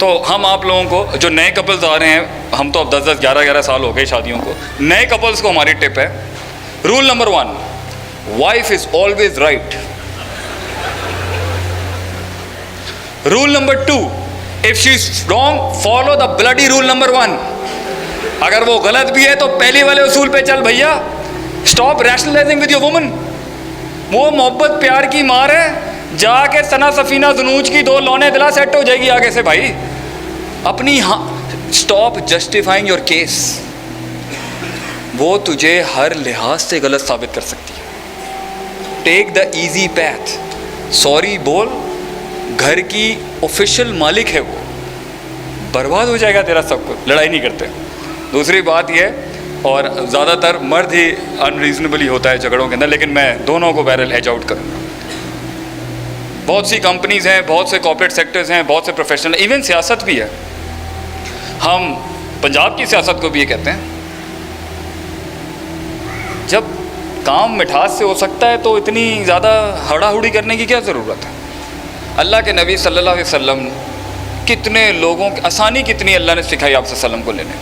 تو ہم آپ لوگوں کو جو نئے کپلز آ رہے ہیں, ہم تو اب 10-10 11-11 سال ہو گئے شادیوں کو, نئے کپلز کو ہماری ٹپ ہے, roll number 1, wife is always right. Roll number 2, if she is wrong, follow the bloody rule number 1. اگر وہ غلط بھی ہے تو پہلے والے اصول پہ چل بھیا. Stop rationalising with your women. وہ محبت پیار کی مار ہے, جا کے ثنا سفینہ زنوج کی 2 لونے دلا سیٹ ہو جائے گی آگے سے بھائی. اپنی اسٹاپ جسٹیفائنگ یور کیس. وہ تجھے ہر لحاظ سے غلط ثابت کر سکتی ہے. ٹیک دا ایزی پیتھ. سوری بول, گھر کی آفیشیل مالک ہے وہ, برباد ہو جائے گا تیرا سب کچھ. لڑائی نہیں کرتے. دوسری بات یہ, اور زیادہ تر مرد ہی انریزنیبل ہی ہوتا ہے جھگڑوں کے اندر, لیکن میں دونوں کو بہرحال ایج آؤٹ کروں گا. بہت سی کمپنیز ہیں, بہت سے کارپوریٹ سیکٹرز ہیں, بہت سے پروفیشنل, ایون سیاست بھی ہے. ہم پنجاب کی سیاست کو بھی یہ کہتے ہیں, جب کام مٹھاس سے ہو سکتا ہے تو اتنی زیادہ ہڑا ہڑی کرنے کی کیا ضرورت ہے. اللہ کے نبی صلی اللہ علیہ وسلم کتنے لوگوں کی آسانی کتنی اللہ نے سکھائی آپ صلی اللہ علیہ وسلم کو لینے.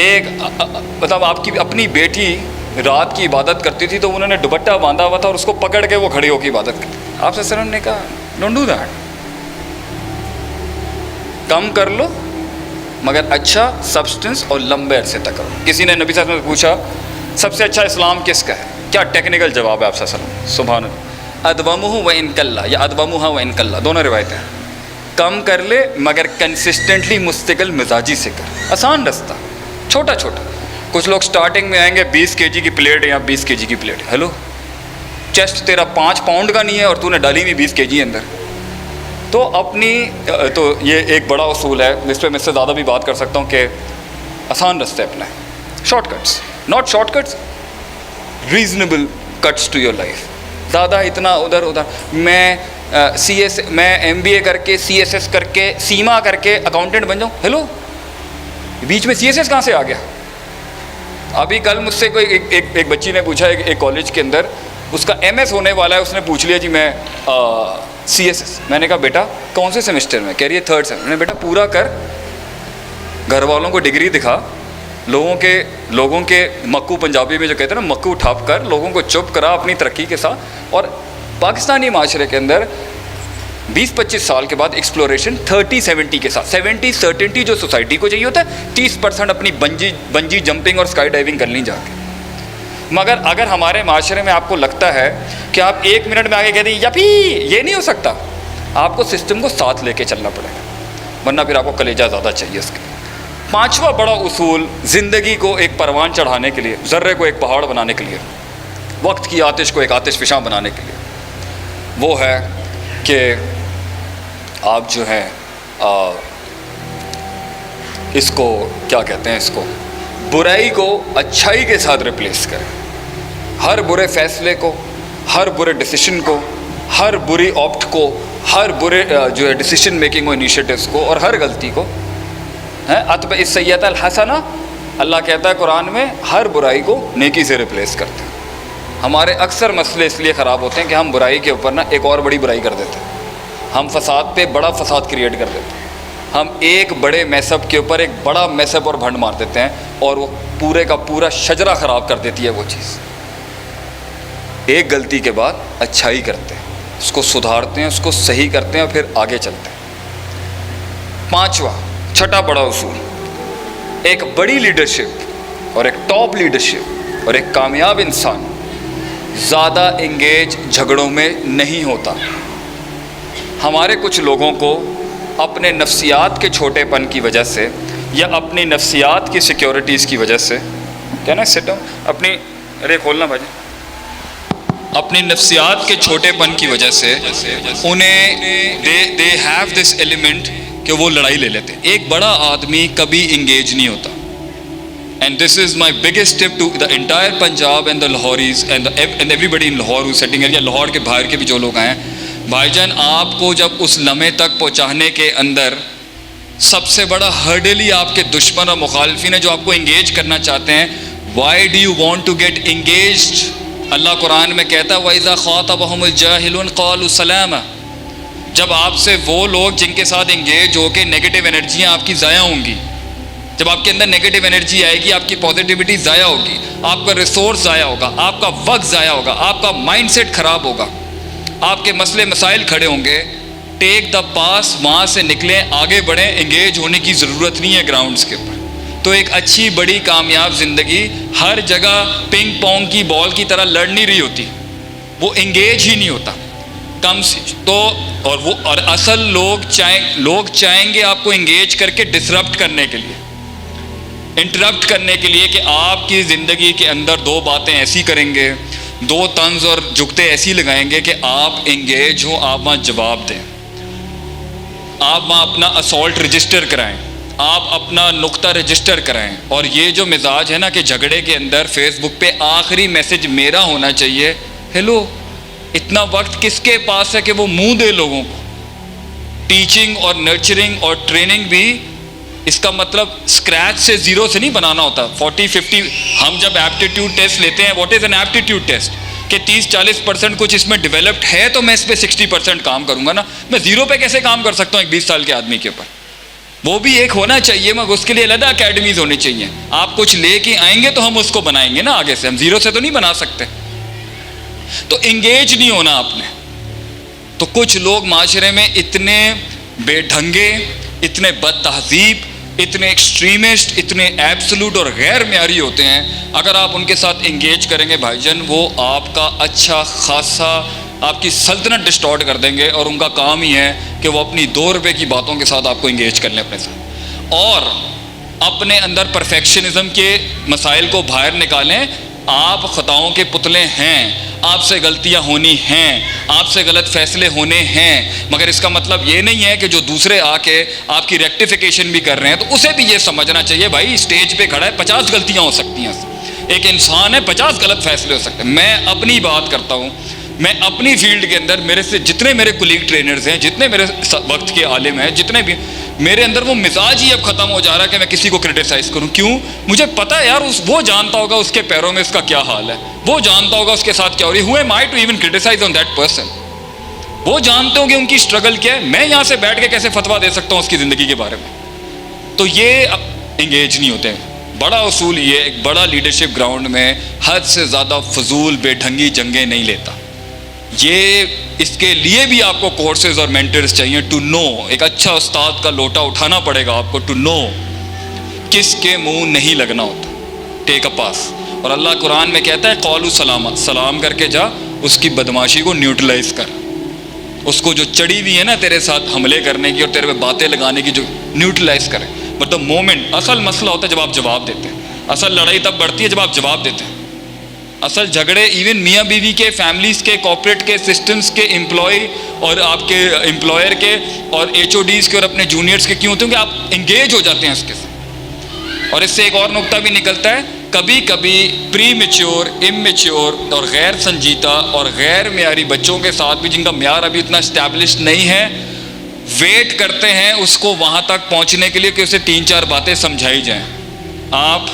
ایک مطلب آپ کی اپنی بیٹی رات کی عبادت کرتی تھی تو انہوں نے دوپٹہ باندھا ہوا تھا اور اس کو پکڑ کے وہ کھڑی ہو کے عبادت کرتی. آپ صلی اللہ علیہ وسلم نے کہا ڈونٹ ڈو دیٹ, کم کر لو مگر اچھا سبسٹنس اور لمبے عرصے تک کرو. کسی نے نبی صلی اللہ علیہ وسلم سے پوچھا سب سے اچھا اسلام کس کا ہے, کیا ٹیکنیکل جواب ہے آپ صلی اللہ علیہ وسلم, سبحان اللہ, ادومہ و ان کلّا یا ادومہ و ان کلّا, دونوں روایتیں ہیں. کم کر لے مگر کنسسٹنٹلی مستقل مزاجی سے کر. آسان رستہ, چھوٹا چھوٹا. کچھ لوگ سٹارٹنگ میں آئیں گے 20 kg کی پلیٹ یا 20 kg کی پلیٹ. ہیلو, چیسٹ تیرا 5 پاؤنڈ کا نہیں ہے اور تو نے ڈالی ہوئی 20 kg اندر. تو اپنی تو یہ ایک بڑا اصول ہے, اس پہ میں سے زیادہ بھی بات کر سکتا ہوں کہ آسان رستے اپنا ہے. Short cuts, not short cuts, reasonable cuts to your life. زیادہ اتنا ادھر میں میں MBA کر کے CSS کر کے سیما کر کے اکاؤنٹنٹ بن جاؤں. ہیلو, بیچ میں CSS کہاں سے آ گیا؟ ابھی کل مجھ سے کوئی ایک بچی نے پوچھا, ایک کالج کے اندر اس کا MS ہونے والا ہے, اس نے پوچھ لیا جی میں CSS. میں نے کہا بیٹا کون سے سیمسٹر میں؟ کہہ رہی ہے 3rd سیمسٹر. میں نے بیٹا پورا کر, گھر والوں کو ڈگری دکھا, لوگوں کے مکو پنجابی میں جو کہتے ہیں نا مکو ٹھاپ کر, لوگوں کو چپ کرا اپنی ترقی کے ساتھ. اور پاکستانی معاشرے کے اندر 20-25 سال کے بعد ایکسپلوریشن 30-70 کے ساتھ, 70 سرٹنٹی جو سوسائٹی کو چاہیے ہوتا ہے, 30% اپنی بنجی جمپنگ اور اسکائی ڈائیونگ کر لیں جا کے. مگر اگر ہمارے معاشرے میں آپ کو لگتا ہے کہ آپ 1 منٹ میں آگے کہہ دیں یپی, یہ نہیں ہو سکتا. آپ کو سسٹم کو ساتھ لے کے چلنا پڑے گا, ورنہ پھر آپ کو کلیجہ زیادہ چاہیے اس کے. 5واں بڑا اصول زندگی کو ایک پروان چڑھانے کے لیے, ذرے کو ایک پہاڑ بنانے کے لیے, وقت کی آتش کو ایک آتش فشاں بنانے کے لیے, وہ ہے کہ آپ جو ہیں اس کو کیا کہتے ہیں, اس کو برائی کو اچھائی کے ساتھ ریپلیس کریں. ہر برے فیصلے کو, ہر برے ڈیسیشن کو, ہر بری آپٹ کو, ہر برے جو ہے ڈیسیشن میکنگ و انیشیٹوز کو, اور ہر غلطی کو اتبع السیئۃ الحسنہ, اللہ کہتا ہے قرآن میں ہر برائی کو نیکی سے ریپلیس کرتے ہیں. ہمارے اکثر مسئلے اس لیے خراب ہوتے ہیں کہ ہم برائی کے اوپر نا ایک اور بڑی برائی کر دیتے ہیں. ہم فساد پہ بڑا فساد کریٹ کر دیتے ہیں. ہم ایک بڑے میس اپ کے اوپر ایک بڑا میس اپ اور بھنڈ مار دیتے ہیں, اور وہ پورے کا پورا شجرہ خراب کر دیتی ہے وہ چیز. ایک غلطی کے بعد اچھائی کرتے ہیں, اس کو سدھارتے ہیں, اس کو صحیح کرتے ہیں, اور پھر آگے چلتے ہیں. 5واں چھٹا بڑا اصول, ایک بڑی لیڈرشپ اور ایک ٹاپ لیڈرشپ اور ایک کامیاب انسان زیادہ انگیج جھگڑوں میں نہیں ہوتا. ہمارے کچھ لوگوں کو اپنے نفسیات کے چھوٹے پن کی وجہ سے یا اپنی نفسیات کی سیکیورٹیز کی وجہ سے, کیا نا سٹ اپنی ارے کھولنا بھائی, اپنی نفسیات کے چھوٹے پن کی وجہ سے انہیں دے ہیو دس ایلیمنٹ کہ وہ لڑائی لے لیتے ہیں. ایک بڑا آدمی کبھی انگیج نہیں ہوتا. And this is my biggest tip to the entire Punjab and the Lahoris and everybody in Lahore who's sitting here, یا لاہور کے باہر کے بھی جو لوگ آئے ہیں. بھائی جان, آپ کو جب اس لمحے تک پہنچانے کے اندر سب سے بڑا ہرڈل ہی آپ کے دشمن اور مخالفین ہیں جو آپ کو انگیج کرنا چاہتے ہیں. Why do you want to get engaged? اللہ قرآن میں کہتا ہے وَإِذَا خَاطَبَهُمُ الْجَاهِلُونَ قَالُوا سَلَامًا. جب آپ سے وہ لوگ جن کے ساتھ انگیج ہو کے نیگیٹو انرجیاں آپ کی ضائع ہوں گی، جب آپ کے اندر نیگیٹو انرجی آئے گی، آپ کی پازیٹیوٹی ضائع ہوگی، آپ کا ریسورس ضائع ہوگا، آپ کا وقت ضائع ہوگا، آپ کا مائنڈ سیٹ خراب ہوگا، آپ کے مسئلے مسائل کھڑے ہوں گے. ٹیک دا پاس، وہاں سے نکلیں، آگے بڑھیں. انگیج ہونے کی ضرورت نہیں ہے گراؤنڈز کے اوپر. تو ایک اچھی بڑی کامیاب زندگی ہر جگہ پنگ پونگ کی بال کی طرح لڑ نہیں رہی ہوتی، وہ انگیج ہی نہیں ہوتا کم سے تو. اور اصل لوگ چاہیں گے آپ کو انگیج کر کے ڈسرپٹ کرنے کے لیے، انٹرپٹ کرنے کے لیے، کہ آپ کی زندگی کے اندر دو باتیں ایسی کریں گے، دو طنز اور جگتے ایسی لگائیں گے کہ آپ انگیج ہوں، آپ وہاں جواب دیں، آپ وہاں اپنا اسالٹ رجسٹر کرائیں، آپ اپنا نقطہ رجسٹر کرائیں. اور یہ جو مزاج ہے نا کہ جھگڑے کے اندر فیس بک پہ آخری میسج میرا ہونا چاہیے، ہیلو، اتنا وقت کس کے پاس ہے کہ وہ منہ دے لوگوں کو؟ ٹیچنگ اور نرچرنگ اور ٹریننگ بھی اس کا مطلب اسکریچ سے، زیرو سے نہیں بنانا ہوتا. 40-50 ہم جب ایپٹیٹیوڈ ٹیسٹ لیتے ہیں، what is an aptitude test? کہ 30-40% کچھ اس میں ڈیولپڈ ہے تو میں اس پہ 60% کام کروں گا نا. میں زیرو پہ کیسے کام کر سکتا ہوں ایک 20 سال کے آدمی کے اوپر؟ وہ بھی ایک ہونا چاہیے، مگر اس کے لیے علیحدہ اکیڈمیز ہونی چاہیے. آپ کچھ لے کے آئیں گے تو ہم اس کو بنائیں گے نا آگے سے، ہم زیرو سے تو نہیں بنا سکتے. تو انگیج نہیں ہونا آپ نے. تو کچھ لوگ معاشرے میں اتنے بے ڈھنگے، اتنے بد تہذیب، اتنے ایکسٹریمسٹ، اتنے ایبسولوٹ اور غیر معیاری ہوتے ہیں. اگر آپ ان کے ساتھ انگیج کریں گے بھائی جان، وہ آپ کا اچھا خاصا آپ کی سلطنت ڈسٹارٹ کر دیں گے. اور ان کا کام ہی ہے کہ وہ اپنی 2 روپے کی باتوں کے ساتھ آپ کو انگیج کر لیں اپنے ساتھ، اور اپنے اندر پرفیکشنزم کے مسائل کو باہر نکالیں. آپ خطاؤں کے پتلے ہیں، آپ سے غلطیاں ہونی ہیں، آپ سے غلط فیصلے ہونے ہیں، مگر اس کا مطلب یہ نہیں ہے کہ جو دوسرے آ کے آپ کی ریکٹیفیکیشن بھی کر رہے ہیں تو اسے بھی یہ سمجھنا چاہیے بھائی اسٹیج پہ کھڑا ہے، 50 غلطیاں ہو سکتی ہیں، ایک انسان ہے، 50 غلط فیصلے ہو سکتے ہیں. میں اپنی بات کرتا ہوں، میں اپنی فیلڈ کے اندر میرے سے جتنے میرے کولیگ ٹرینرز ہیں، جتنے میرے وقت کے عالم ہیں، جتنے بھی، میرے اندر وہ مزاج ہی اب ختم ہو جا رہا ہے کہ میں کسی کو کرٹیسائز کروں. کیوں؟ مجھے پتا ہے یار وہ جانتا ہوگا اس کے پیروں میں اس کا کیا حال ہے، وہ جانتا ہوگا اس کے ساتھ کیا ہو رہی ہے. Who am I to even criticize on that person؟ وہ جانتے ہوں گے ان کی اسٹرگل کیا ہے، میں یہاں سے بیٹھ کے کیسے فتویٰ دے سکتا ہوں اس کی زندگی کے بارے میں؟ تو یہ انگیج نہیں ہوتے. بڑا اصول یہ، ایک بڑا لیڈرشپ گراؤنڈ میں حد سے زیادہ فضول بے ڈھنگی جنگیں نہیں لیتا. یہ اس کے لیے بھی آپ کو کورسز اور مینٹرز چاہیے ٹو نو. ایک اچھا استاد کا لوٹا اٹھانا پڑے گا آپ کو ٹو نو کس کے منہ نہیں لگنا ہوتا. ٹیک اے پاس. اور اللہ قرآن میں کہتا ہے قولوا سلاما، سلام کر کے جا، اس کی بدماشی کو نیوٹرلائز کر، اس کو جو چڑی ہوئی ہے نا تیرے ساتھ حملے کرنے کی اور تیرے پہ باتیں لگانے کی، جو نیوٹرلائز کرے. بٹ دا مومنٹ، اصل مسئلہ ہوتا ہے جب آپ جواب دیتے ہیں. اصل لڑائی تب بڑھتی ہے جب آپ جواب دیتے ہیں. اصل جھگڑے ایون میاں بیوی کے، فیملیز کے، کارپوریٹ کے، سسٹمز کے، امپلائی اور آپ کے امپلائر کے اور ایچ او ڈیز کے اور اپنے جونیئرز کے کیوں ہوتے ہیں کہ آپ انگیج ہو جاتے ہیں اس کے ساتھ. اور اس سے ایک اور نقطہ بھی نکلتا ہے، کبھی کبھی پری میچور، اممیچور اور غیر سنجیدہ اور غیر معیاری بچوں کے ساتھ بھی، جن کا معیار ابھی اتنا اسٹیبلش نہیں ہے، ویٹ کرتے ہیں اس کو وہاں تک پہنچنے کے لیے کہ اسے 3-4 باتیں سمجھائی جائیں. آپ